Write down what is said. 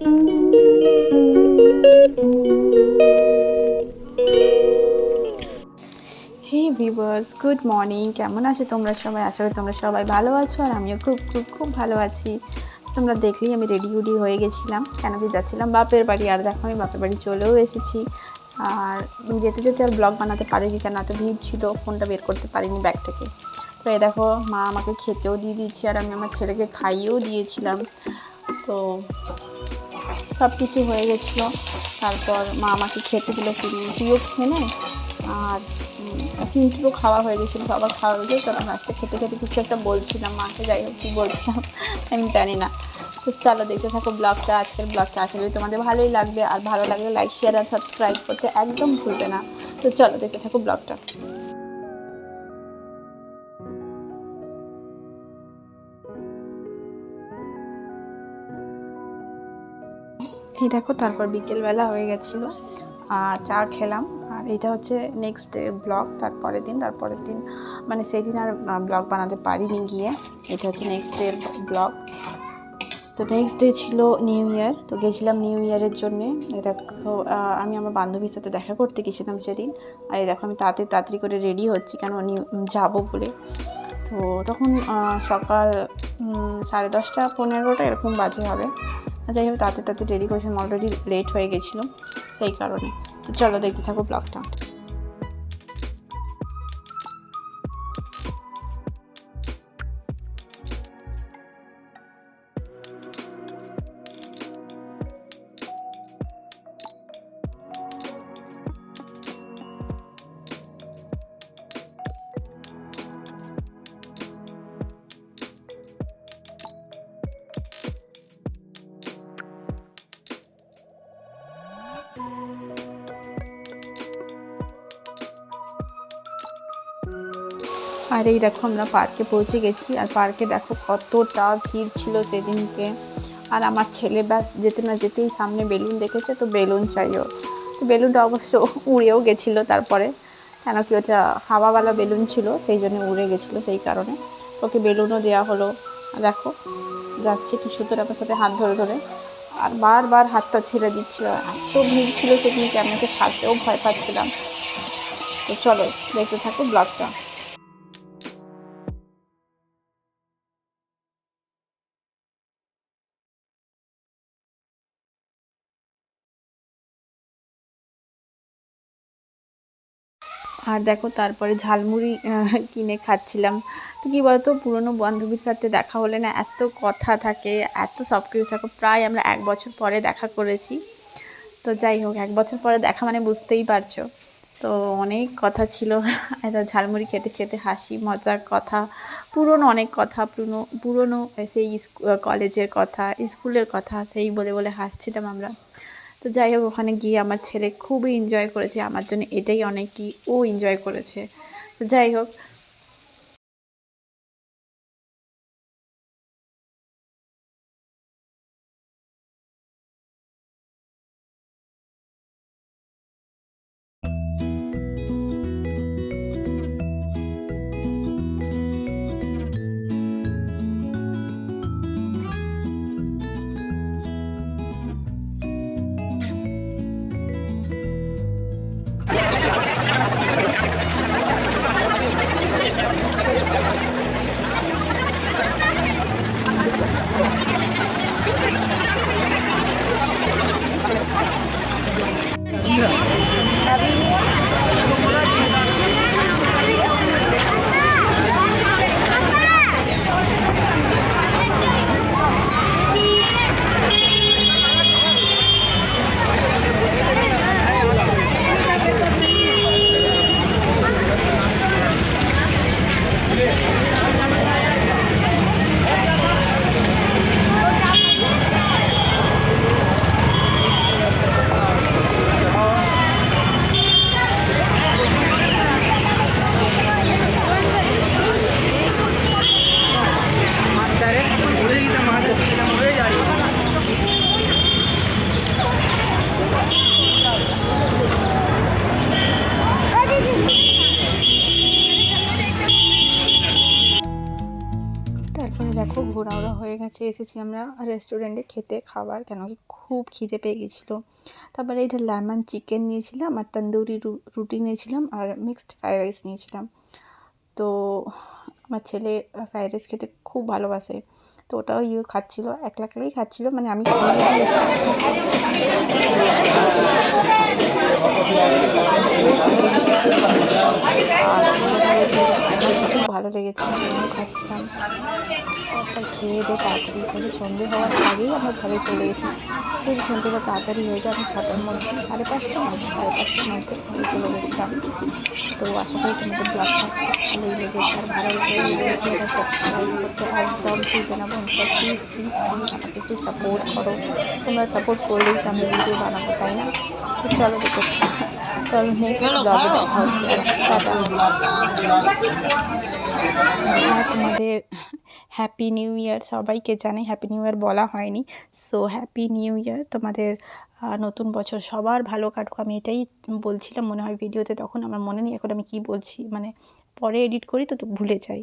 হে viewers, good morning. কেমন আছো তোমরা সবাই? আশা করি তোমরা সবাই ভালো আছো, আর আমিও খুব খুব খুব ভালো আছি। তোমরা দেখলেই আমি রেডি হয়ে গেছিলাম, কেন কি যাচ্ছিলাম বাপের বাড়ি। আর দেখো আমি বাপের বাড়ি চলেও এসেছি। আর যেতে যেতে আর ব্লগ বানাতে পারিনি, কেন এত ভিড় ছিল, ফোনটা বের করতে পারিনি ব্যাগ থেকে। তো এই দেখো মা আমাকে খেতেও দিয়ে দিয়েছি, আর আমি আমার ছেলেকে খাইয়েও দিয়েছিলাম। তো সব কিছু হয়ে গেছিলো। তারপর মা আমাকে খেতে দিল, তুইও খেয়ে নে। আর চিন্টুরও খাওয়া হয়ে গেছিলো, সবার খাওয়া হয়ে গেছে। তখন লাস্টে খেতে খেতে কিছু একটা বলছিলাম মাকে, যাই হোক কী বলছিলাম আমি জানি না। তো চলো দেখতে থাকো ব্লগটা। আজকের ব্লগটা আশা করি তোমাদের ভালোই লাগবে, আর ভালো লাগলে লাইক, শেয়ার আর সাবস্ক্রাইব করতে একদম ভুলবে না। তো চলো দেখতে থাকো ব্লগটা। এই দেখো তারপর বিকেলবেলা হয়ে গেছিলো, আর চা খেলাম। আর এটা হচ্ছে নেক্সট ডে ব্লগ। তারপরের দিন মানে সেই দিন আর ব্লগ বানাতে পারিনি গিয়ে। এটা হচ্ছে নেক্সট ডে ব্লগ। তো নেক্সট ডে ছিল নিউ ইয়ার, তো গেছিলাম নিউ ইয়ারের জন্যে। দেখো আমি আমার বান্ধবীর সাথে দেখা করতে গেছিলাম সেদিন। আর এই দেখো আমি তাড়াতাড়ি করে রেডি হচ্ছি, কেন যাবো বলে। তো তখন সকাল 10:30 11 এরকম বাজে হবে। যাই হোক তাড়াতাড়ি রেডি করেছিলাম, অলরেডি লেট হয়ে গেছিলো সেই কারণে। তো চলো দেখতে থাকো ব্লগটা। আর এই দেখো আমরা পার্কে পৌঁছে গেছি। আর পার্কে দেখো কতটা ভিড় ছিল সেদিনকে। আর আমার ছেলে ব্যাস যেতে না যেতেই সামনে বেলুন দেখেছে, তো বেলুন চাইও। তো বেলুনটা অবশ্য উড়েও গেছিলো তারপরে, কেন কি ওটা হাওয়াওয়ালা বেলুন ছিল, সেই জন্য উড়ে গেছিলো, সেই কারণে ওকে বেলুনও দেওয়া হলো। দেখো যাচ্ছে কি সুন্দর আমার সাথে হাত ধরে ধরে, আর বারবার হাতটা ছেড়ে দিচ্ছিল। এত ভিড় ছিল সেদিনকে, আমি ওকে ছাড়তেও ভয় পাচ্ছিলাম। তো চলো দেখতে থাকো ব্লগটা। আর দেখো তারপরে ঝালমুড়ি কিনে খাচ্ছিলাম। তো কী বলতো, পুরনো বান্ধবীর সাথে দেখা হলে না এত কথা থাকে, এত সব কিছু থাকে। প্রায় আমরা 1 বছর পরে দেখা করেছি। তো যাই হোক 1 বছর পরে দেখা মানে বুঝতেই পারছো। তো অনেক কথা ছিল একটা ঝালমুড়ি খেতে খেতে, হাসি মজার কথা, পুরনো অনেক কথা, পুরনো সেই কলেজের কথা, স্কুলের কথা, সেই বলে বলে হাসছিলাম আমরা। তো যাই হোক ওখানে গিয়ে আমার ছেলে খুবই এনজয় করেছে, আমার জন্য এটাই অনেকই ও এনজয় করেছে। তো যাই হোক লাস্টে এসেছি আমরা রেস্টুরেন্টে খেতে খাবার, কেন কি খুব খিদে পেয়ে গেছিলো। তারপরে এটা লেমন চিকেন নিয়েছিলাম আর তন্দুরি রুটি নিয়েছিলাম আর মিক্সড ফ্রাইড রাইস নিয়েছিলাম। তো আমার ছেলে ফ্রাইড রাইস খেতে খুব ভালোবাসে, তো ওটাও খাচ্ছিল, একলা একলাই খাচ্ছিল, মানে আমি খাইয়ে দিয়েছি। আর খুব ভালো লেগেছে, আমিও খাচ্ছিলাম। তারপর খেয়ে দিয়ে তাড়াতাড়ি করে সন্ধে হওয়ার আগেই আমরা ঘরে চলে গেছি। যদি সন্ধেটা তাড়াতাড়ি হয়ে যায়, আমি 6টার মধ্যে 5:30 মধ্যে ঘরে চলে গেছিলাম। তো আশা করি তোমাদের ব্লগটা আজকে ভালোই লেগেছে, আর ভালো লাগলে সেটা সাবস্ক্রাইব করতে একদম ভুলবে না বন্ধুরা। প্লিজ প্লিজ প্লিজ আমাকে একটু সাপোর্ট করো, তোমরা সাপোর্ট করলেই তো আমি ভিডিও বানাবো, তাই না? তো চলো নেক্সট ব্লগে দেখা হচ্ছে। টাটা। হ্যাঁ, তোমাদের হ্যাপি নিউ ইয়ার সবাইকে জানাই, হ্যাপি নিউ ইয়ার বলা হয়নি, সো হ্যাপি নিউ ইয়ার। তোমাদের নতুন বছর সবার ভালো কাটুক, আমি এটাই বলছিলাম মনে হয় ভিডিওতে, তখন আমার মনে নেই এখন আমি কি বলছি, মানে পরে এডিট করি তো ভুলে যাই।